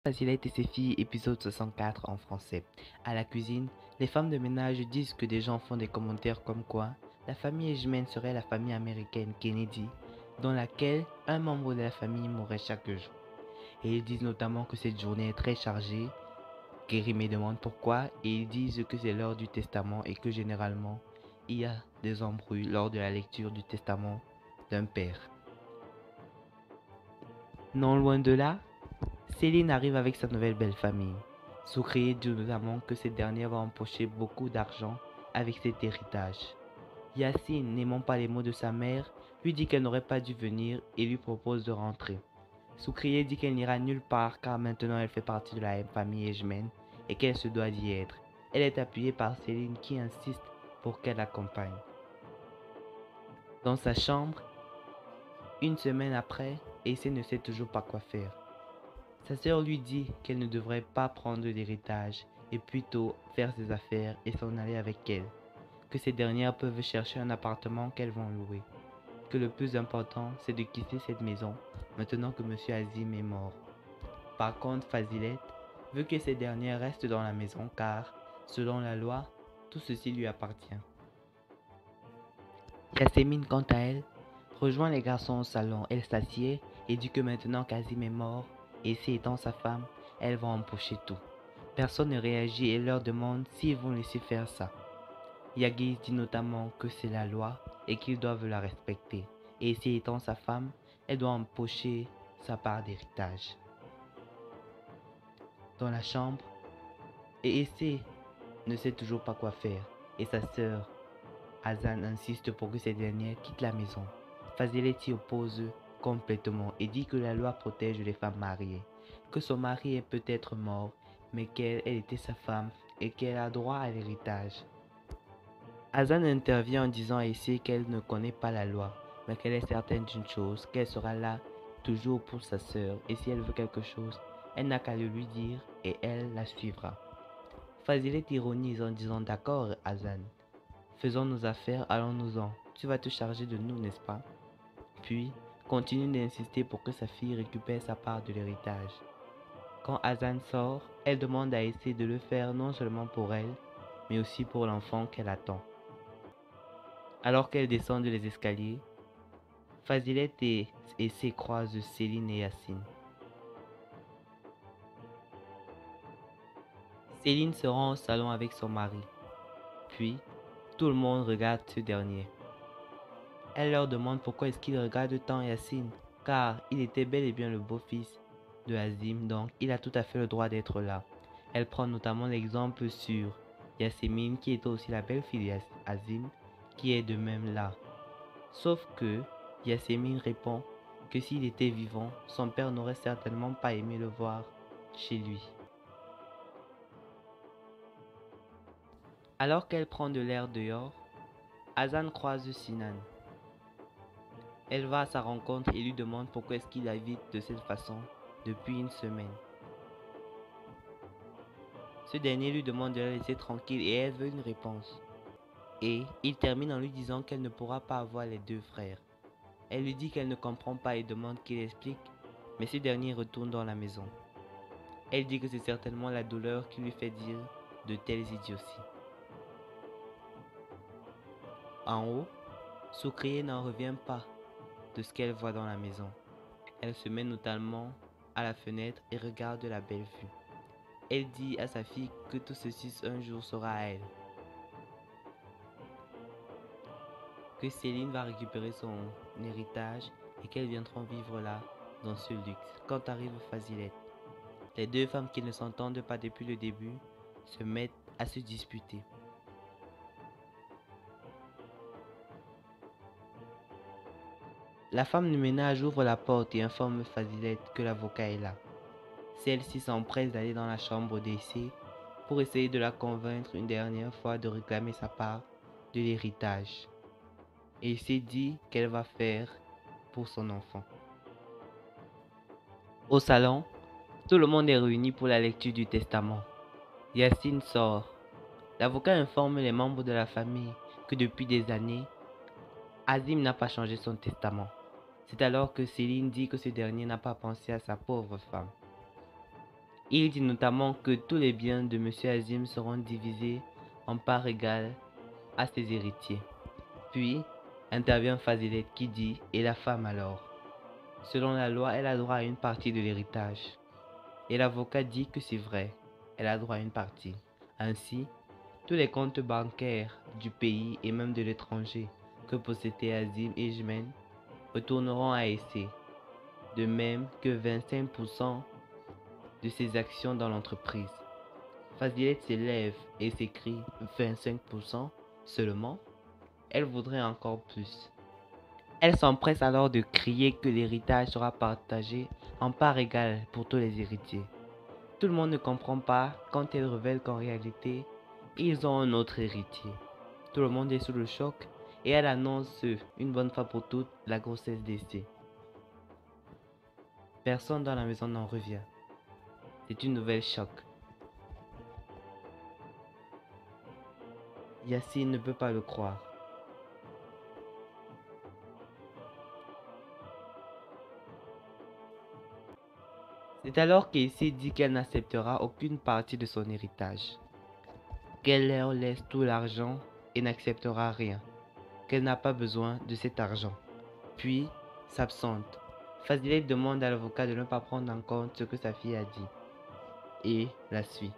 Facilette et ses filles, épisode 64 en français. À la cuisine, les femmes de ménage disent que des gens font des commentaires comme quoi la famille Ejmen serait la famille américaine Kennedy, dans laquelle un membre de la famille mourrait chaque jour. Et ils disent notamment que cette journée est très chargée. Kerry me demande pourquoi et ils disent que c'est l'heure du testament et que généralement il y a des embrouilles lors de la lecture du testament d'un père. Non loin de là, Céline arrive avec sa nouvelle belle famille. Soukriye dit notamment que cette dernière va empocher beaucoup d'argent avec cet héritage. Yacine, n'aimant pas les mots de sa mère, lui dit qu'elle n'aurait pas dû venir et lui propose de rentrer. Soukriye dit qu'elle n'ira nulle part car maintenant elle fait partie de la famille Ejmen et qu'elle se doit d'y être. Elle est appuyée par Céline qui insiste pour qu'elle l'accompagne. Dans sa chambre, une semaine après, Aissé ne sait toujours pas quoi faire. Sa sœur lui dit qu'elle ne devrait pas prendre l'héritage et plutôt faire ses affaires et s'en aller avec elle, que ces dernières peuvent chercher un appartement qu'elles vont louer, que le plus important c'est de quitter cette maison maintenant que Monsieur Azim est mort. Par contre, Fazilette veut que ces dernières restent dans la maison car, selon la loi, tout ceci lui appartient. Yasmine, quant à elle, rejoint les garçons au salon. Elle s'assied et dit que maintenant qu'Azim est mort, et c'est étant sa femme, elle va empocher tout. Personne ne réagit et leur demande s'ils vont laisser faire ça. Yagiz dit notamment que c'est la loi et qu'ils doivent la respecter. Et c'est étant sa femme, elle doit empocher sa part d'héritage. Dans la chambre, et Essé ne sait toujours pas quoi faire. Et sa sœur, Hazan, insiste pour que cette dernière quitte la maison. Fazilet s'y oppose complètement et dit que la loi protège les femmes mariées, que son mari est peut-être mort, mais qu'elle était sa femme et qu'elle a droit à l'héritage. Hazan intervient en disant à Essé qu'elle ne connaît pas la loi, mais qu'elle est certaine d'une chose, qu'elle sera là toujours pour sa sœur et si elle veut quelque chose, elle n'a qu'à le lui dire et elle la suivra. Fazilet ironise en disant d'accord Hazan, faisons nos affaires, allons-nous-en, tu vas te charger de nous, n'est-ce pas? Puis, continue d'insister pour que sa fille récupère sa part de l'héritage. Quand Hazan sort, elle demande à Essé de le faire non seulement pour elle, mais aussi pour l'enfant qu'elle attend. Alors qu'elle descend les escaliers, Fazilette et Essé croisent Céline et Yacine. Céline se rend au salon avec son mari. Puis, tout le monde regarde ce dernier. Elle leur demande pourquoi est-ce qu'ils regardent tant Yacine, car il était bel et bien le beau-fils de Azim, donc il a tout à fait le droit d'être là. Elle prend notamment l'exemple sur Yasmine, qui est aussi la belle-fille d'Azim, qui est de même là. Sauf que Yasmine répond que s'il était vivant, son père n'aurait certainement pas aimé le voir chez lui. Alors qu'elle prend de l'air dehors, Hazan croise Sinan. Elle va à sa rencontre et lui demande pourquoi est-ce qu'il la vite de cette façon depuis une semaine. Ce dernier lui demande de la laisser tranquille et elle veut une réponse. Et il termine en lui disant qu'elle ne pourra pas avoir les deux frères. Elle lui dit qu'elle ne comprend pas et demande qu'il explique, mais ce dernier retourne dans la maison. Elle dit que c'est certainement la douleur qui lui fait dire de telles idioties. En haut, Soukriye n'en revient pas de ce qu'elle voit dans la maison. Elle se met notamment à la fenêtre et regarde la belle vue. Elle dit à sa fille que tout ceci un jour sera à elle. Que Céline va récupérer son héritage et qu'elles viendront vivre là, dans ce luxe. Quand arrive Fazilette, les deux femmes qui ne s'entendent pas depuis le début se mettent à se disputer. La femme de ménage ouvre la porte et informe Fazilette que l'avocat est là. Celle-ci s'empresse d'aller dans la chambre d'essai pour essayer de la convaincre une dernière fois de réclamer sa part de l'héritage. Et s'est dit qu'elle va faire pour son enfant. Au salon, tout le monde est réuni pour la lecture du testament. Yacine sort. L'avocat informe les membres de la famille que depuis des années, Azim n'a pas changé son testament. C'est alors que Céline dit que ce dernier n'a pas pensé à sa pauvre femme. Il dit notamment que tous les biens de M. Azim seront divisés en parts égales à ses héritiers. Puis intervient Fazilet qui dit « Et la femme alors ?» Selon la loi, elle a droit à une partie de l'héritage. Et l'avocat dit que c'est vrai, elle a droit à une partie. Ainsi, tous les comptes bancaires du pays et même de l'étranger que possédaient Azim et Jmen retourneront à Essé, de même que 25% de ses actions dans l'entreprise. Fazilet s'élève et s'écrie 25% seulement. Elle voudrait encore plus. Elle s'empresse alors de crier que l'héritage sera partagé en parts égales pour tous les héritiers. Tout le monde ne comprend pas quand elle révèle qu'en réalité, ils ont un autre héritier. Tout le monde est sous le choc et elle annonce une bonne fois pour toutes la grossesse d'Essé. Personne dans la maison n'en revient. C'est une nouvelle choc. Yacine ne peut pas le croire. C'est alors qu'Essé dit qu'elle n'acceptera aucune partie de son héritage, qu'elle leur laisse tout l'argent et n'acceptera rien, qu'elle n'a pas besoin de cet argent. Puis, s'absente. Fazilet demande à l'avocat de ne pas prendre en compte ce que sa fille a dit, et la suit.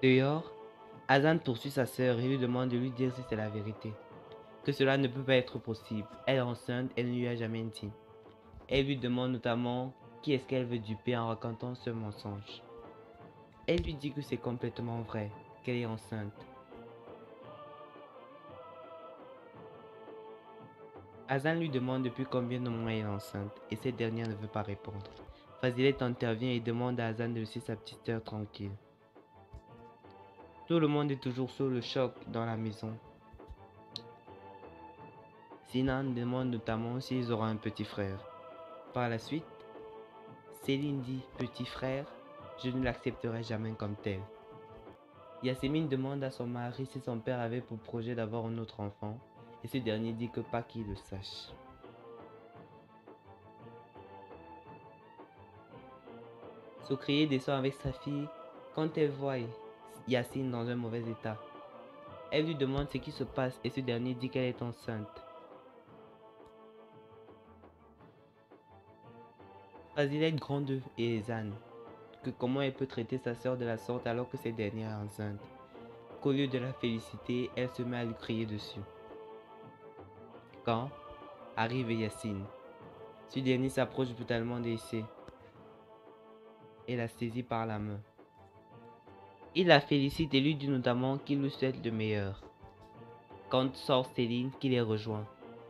Dehors, Hazan poursuit sa sœur et lui demande de lui dire si c'est la vérité, que cela ne peut pas être possible. Elle est enceinte, elle ne lui a jamais dit. Elle lui demande notamment qui est-ce qu'elle veut duper en racontant ce mensonge. Elle lui dit que c'est complètement vrai, qu'elle est enceinte. Hazan lui demande depuis combien de mois elle est enceinte et cette dernière ne veut pas répondre. Fazilet intervient et demande à Hazan de laisser sa petite sœur tranquille. Tout le monde est toujours sous le choc dans la maison. Sinan demande notamment s'ils auront un petit frère. Par la suite, Céline dit « Petit frère, je ne l'accepterai jamais comme tel ». Yasmine demande à son mari si son père avait pour projet d'avoir un autre enfant et ce dernier dit que pas qu'il le sache. Soukriye descend avec sa fille quand elle voit Yacine dans un mauvais état. Elle lui demande ce qui se passe et ce dernier dit qu'elle est enceinte. Fazilet gronde et Zan que comment elle peut traiter sa sœur de la sorte alors que cette dernière est enceinte. Qu'au lieu de la féliciter, elle se met à lui crier dessus. Quand arrive Yacine, ce dernier s'approche brutalement d'Essé et la saisit par la main. Il la félicite et lui dit notamment qu'il lui souhaite le meilleur. Quand sort Céline qui les rejoint,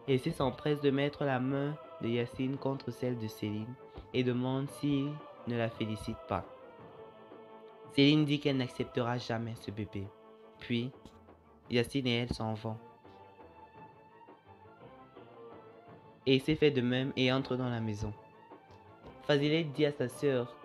Essé s'empresse de mettre la main de Yacine contre celle de Céline et demande s'il ne la félicite pas. Céline dit qu'elle n'acceptera jamais ce bébé. Puis, Yacine et elle s'en vont. Essé fait de même et entre dans la maison. Fazilet dit à sa sœur